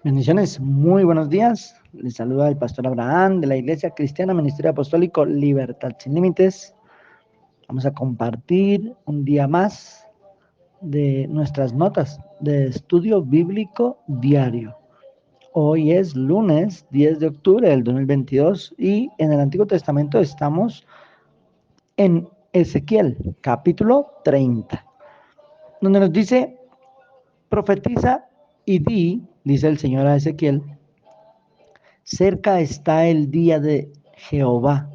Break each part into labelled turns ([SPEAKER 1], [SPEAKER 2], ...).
[SPEAKER 1] Bendiciones, muy buenos días. Les saluda el pastor Abraham de la Iglesia Cristiana Ministerio Apostólico Libertad Sin Límites. Vamos a compartir un día más de nuestras notas de estudio bíblico diario. Hoy es lunes 10 de octubre del 2022 y en el Antiguo Testamento estamos en Ezequiel, capítulo 30, donde nos dice: profetiza y di, dice el Señor a Ezequiel, cerca está el día de Jehová,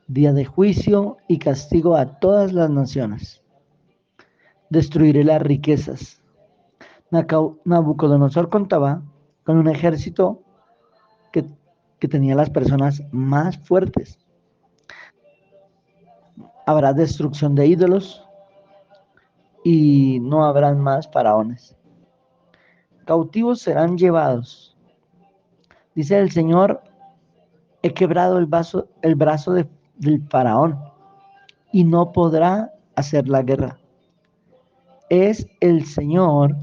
[SPEAKER 1] día de juicio y castigo a todas las naciones. Destruiré las riquezas. Nabucodonosor contaba con un ejército que tenía las personas más fuertes. Habrá destrucción de ídolos y no habrán más faraones. Cautivos serán llevados. Dice el Señor: he quebrado el brazo del faraón y no podrá hacer la guerra. Es el Señor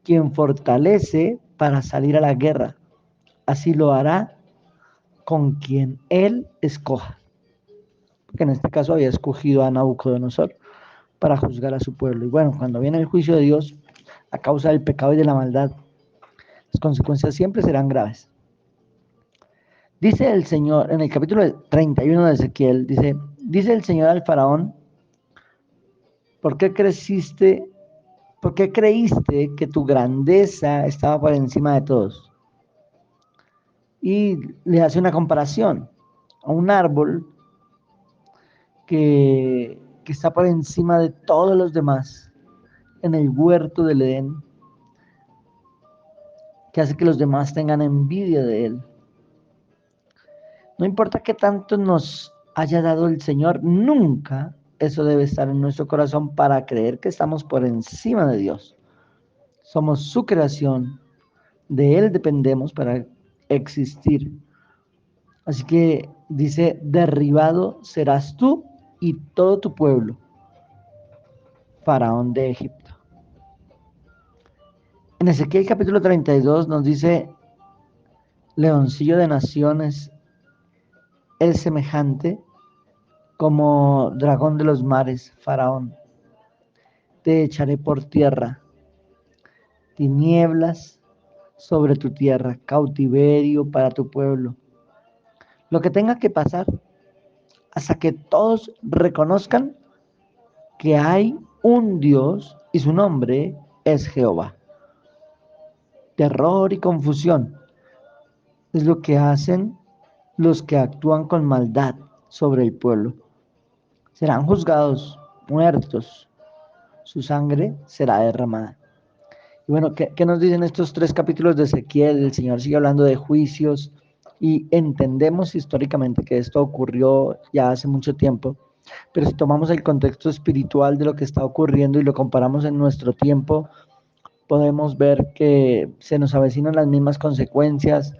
[SPEAKER 1] quien fortalece para salir a la guerra. Así lo hará con quien Él escoja. Porque en este caso había escogido a Nabucodonosor para juzgar a su pueblo. Y bueno, cuando viene el juicio de Dios a causa del pecado y de la maldad, las consecuencias siempre serán graves. Dice el Señor, en el capítulo 31 de Ezequiel, dice el Señor al faraón: ¿por qué creíste que tu grandeza estaba por encima de todos? Y le hace una comparación a un árbol que está por encima de todos los demás en el huerto del Edén, que hace que los demás tengan envidia de él. No importa qué tanto nos haya dado el Señor, nunca eso debe estar en nuestro corazón para creer que estamos por encima de Dios. Somos su creación, de Él dependemos para existir. Así que dice: derribado serás tú y todo tu pueblo, faraón de Egipto. En Ezequiel capítulo 32 nos dice: leoncillo de naciones, el semejante como dragón de los mares, faraón. Te echaré por tierra, tinieblas sobre tu tierra, cautiverio para tu pueblo. Lo que tenga que pasar hasta que todos reconozcan que hay un Dios y su nombre es Jehová. Terror y confusión es lo que hacen los que actúan con maldad sobre el pueblo. Serán juzgados, muertos, su sangre será derramada. Y bueno, ¿qué nos dicen estos 3 capítulos de Ezequiel? El Señor sigue hablando de juicios y entendemos históricamente que esto ocurrió ya hace mucho tiempo, pero si tomamos el contexto espiritual de lo que está ocurriendo y lo comparamos en nuestro tiempo, podemos ver que se nos avecinan las mismas consecuencias.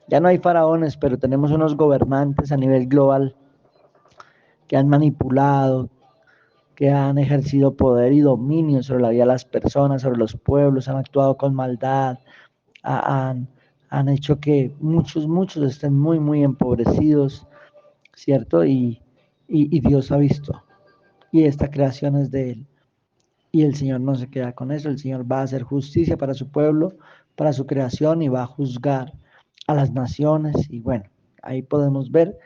[SPEAKER 1] Ya no hay faraones, pero tenemos unos gobernantes a nivel global que han manipulado, que han ejercido poder y dominio sobre la vida de las personas, sobre los pueblos, han actuado con maldad, han, han hecho que muchos estén muy empobrecidos, ¿cierto? Y Dios ha visto, y esta creación es de Él. Y el Señor no se queda con eso, el Señor va a hacer justicia para su pueblo, para su creación, y va a juzgar a las naciones. Y bueno, ahí podemos ver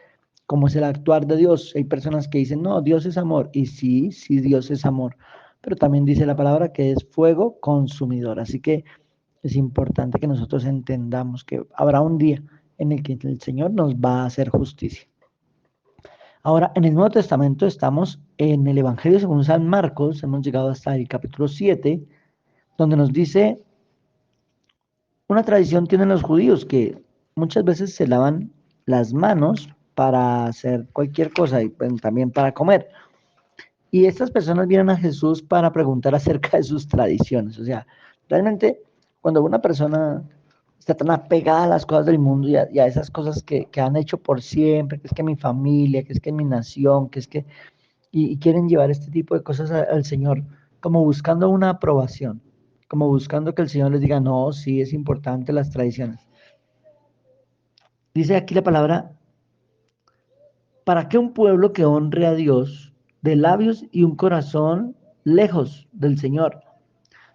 [SPEAKER 1] cómo es el actuar de Dios. Hay personas que dicen: no, Dios es amor. Y sí, Dios es amor. Pero también dice la palabra que es fuego consumidor. Así que es importante que nosotros entendamos que habrá un día en el que el Señor nos va a hacer justicia. Ahora, en el Nuevo Testamento estamos en el Evangelio según San Marcos, hemos llegado hasta el capítulo 7, donde nos dice: una tradición tienen los judíos que muchas veces se lavan las manos para hacer cualquier cosa y pues, también para comer. Y estas personas vienen a Jesús para preguntar acerca de sus tradiciones. O sea, realmente cuando una persona está tan apegada a las cosas del mundo y a esas cosas que han hecho por siempre, que es que mi familia, que es que mi nación, que es que, y quieren llevar este tipo de cosas al Señor, como buscando una aprobación, como buscando que el Señor les diga, no, sí, es importante las tradiciones. Dice aquí la palabra, ¿para qué un pueblo que honre a Dios de labios y un corazón lejos del Señor?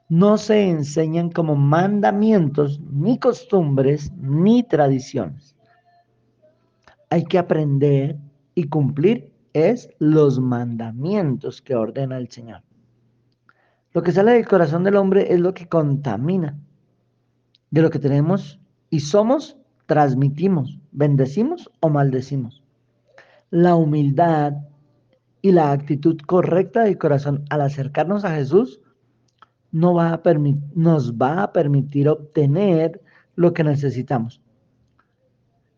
[SPEAKER 1] No se enseñan como mandamientos, ni costumbres, ni tradiciones. Hay que aprender y cumplir es los mandamientos que ordena el Señor. Lo que sale del corazón del hombre es lo que contamina. De lo que tenemos y somos, transmitimos, bendecimos o maldecimos. La humildad y la actitud correcta del corazón al acercarnos a Jesús nos va a permitir obtener lo que necesitamos.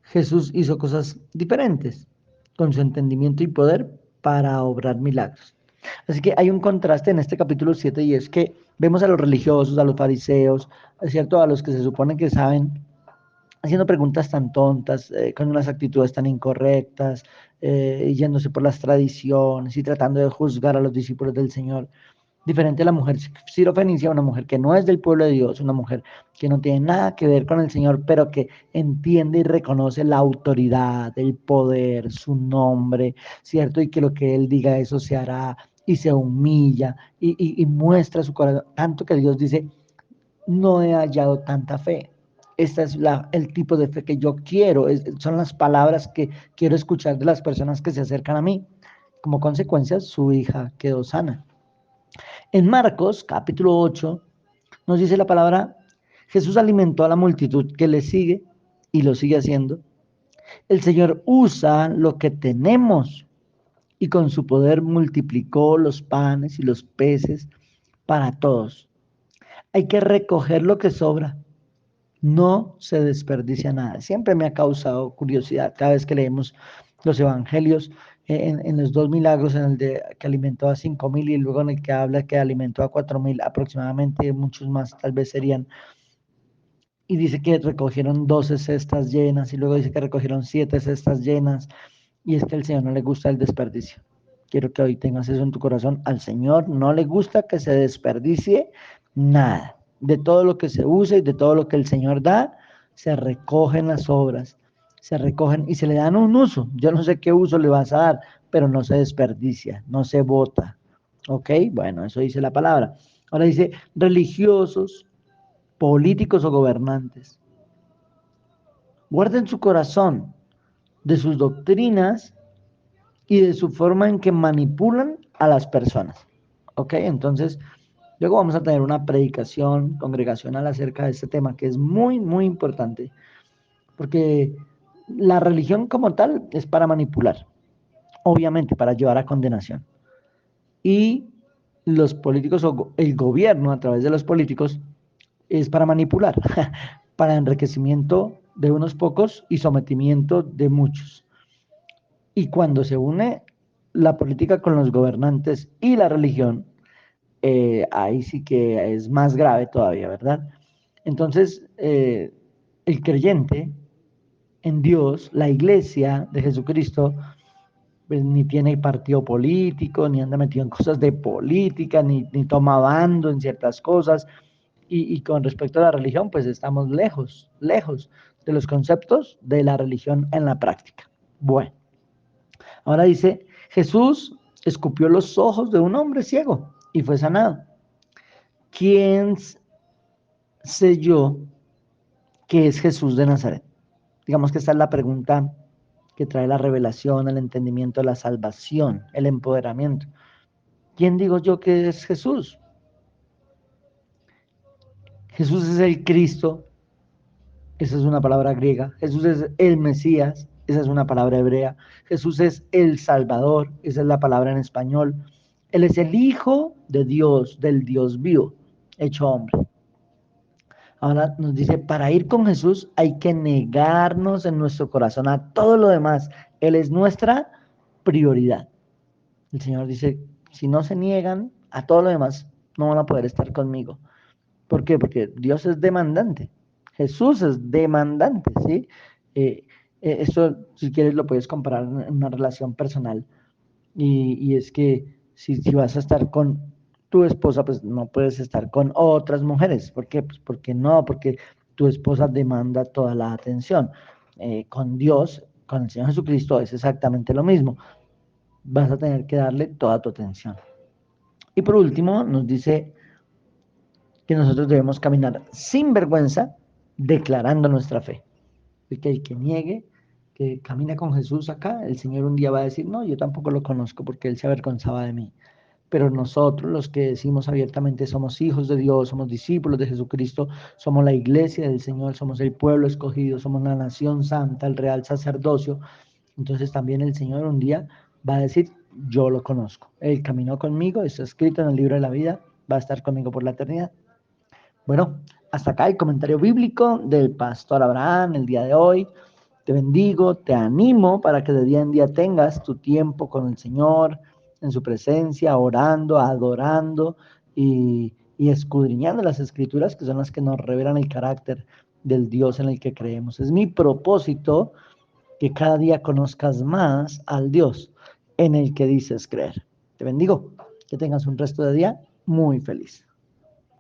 [SPEAKER 1] Jesús hizo cosas diferentes con su entendimiento y poder para obrar milagros. Así que hay un contraste en este capítulo 7 y es que vemos a los religiosos, a los fariseos, es cierto, a los que se supone que saben, haciendo preguntas tan tontas, con unas actitudes tan incorrectas, yéndose por las tradiciones y tratando de juzgar a los discípulos del Señor. Diferente a la mujer sirofenicia, una mujer que no es del pueblo de Dios, una mujer que no tiene nada que ver con el Señor, pero que entiende y reconoce la autoridad, el poder, su nombre, ¿cierto? Y que lo que Él diga, eso se hará, y se humilla, y muestra su corazón, tanto que Dios dice, no he hallado tanta fe. Esta es el tipo de fe que yo quiero, son las palabras que quiero escuchar de las personas que se acercan a mí. Como consecuencia, su hija quedó sana. En Marcos, capítulo 8, nos dice la palabra, Jesús alimentó a la multitud que le sigue y lo sigue haciendo. El Señor usa lo que tenemos y con su poder multiplicó los panes y los peces para todos. Hay que recoger lo que sobra. No se desperdicia nada. Siempre me ha causado curiosidad cada vez que leemos los evangelios, en los dos milagros, en el de que alimentó a 5.000 y luego en el que habla que alimentó a 4.000 aproximadamente, muchos más tal vez serían, y dice que recogieron 12 cestas llenas y luego dice que recogieron 7 cestas llenas, y es que al Señor no le gusta el desperdicio. Quiero que hoy tengas eso en tu corazón. Al Señor no le gusta que se desperdicie nada. De todo lo que se usa y de todo lo que el Señor da, se recogen las obras, se recogen y se le dan un uso. Yo no sé qué uso le vas a dar, pero no se desperdicia, no se bota. ¿Ok? Bueno, eso dice la palabra. Ahora dice religiosos, políticos o gobernantes. Guarden su corazón de sus doctrinas y de su forma en que manipulan a las personas. ¿Ok? Entonces, luego vamos a tener una predicación congregacional acerca de este tema que es muy, muy importante, porque la religión como tal es para manipular, obviamente para llevar a condenación. Y los políticos o el gobierno a través de los políticos es para manipular, para enriquecimiento de unos pocos y sometimiento de muchos. Y cuando se une la política con los gobernantes y la religión, ahí sí que es más grave todavía, ¿verdad? Entonces, el creyente en Dios, la iglesia de Jesucristo, pues, ni tiene partido político, ni anda metido en cosas de política, ni toma bando en ciertas cosas. Y con respecto a la religión, pues estamos lejos, lejos de los conceptos de la religión en la práctica. Bueno, ahora dice, Jesús escupió los ojos de un hombre ciego y fue sanado. ¿Quién sé yo que es Jesús de Nazaret? Digamos que esta es la pregunta que trae la revelación, el entendimiento, la salvación, el empoderamiento. ¿Quién digo yo que es Jesús? Jesús es el Cristo, esa es una palabra griega. Jesús es el Mesías, esa es una palabra hebrea. Jesús es el Salvador, esa es la palabra en español. Él es el Hijo de Dios, del Dios vivo, hecho hombre. Ahora nos dice, para ir con Jesús hay que negarnos en nuestro corazón a todo lo demás. Él es nuestra prioridad. El Señor dice, si no se niegan a todo lo demás, no van a poder estar conmigo. ¿Por qué? Porque Dios es demandante. Jesús es demandante, ¿sí? Esto, si quieres, lo puedes comparar en una relación personal. Y es que si vas a estar con tu esposa, pues no puedes estar con otras mujeres. ¿Por qué? Pues porque no, porque tu esposa demanda toda la atención. Con Dios, con el Señor Jesucristo, es exactamente lo mismo. Vas a tener que darle toda tu atención. Y por último, nos dice que nosotros debemos caminar sin vergüenza, declarando nuestra fe. Porque el que niegue, que camina con Jesús acá, el Señor un día va a decir, no, yo tampoco lo conozco porque él se avergonzaba de mí. Pero nosotros, los que decimos abiertamente, somos hijos de Dios, somos discípulos de Jesucristo, somos la iglesia del Señor, somos el pueblo escogido, somos la nación santa, el real sacerdocio. Entonces también el Señor un día va a decir, yo lo conozco. Él caminó conmigo, está escrito en el libro de la vida, va a estar conmigo por la eternidad. Bueno, hasta acá el comentario bíblico del pastor Abraham el día de hoy. Te bendigo, te animo para que de día en día tengas tu tiempo con el Señor, en su presencia, orando, adorando y escudriñando las escrituras que son las que nos revelan el carácter del Dios en el que creemos. Es mi propósito que cada día conozcas más al Dios en el que dices creer. Te bendigo, que tengas un resto de día muy feliz.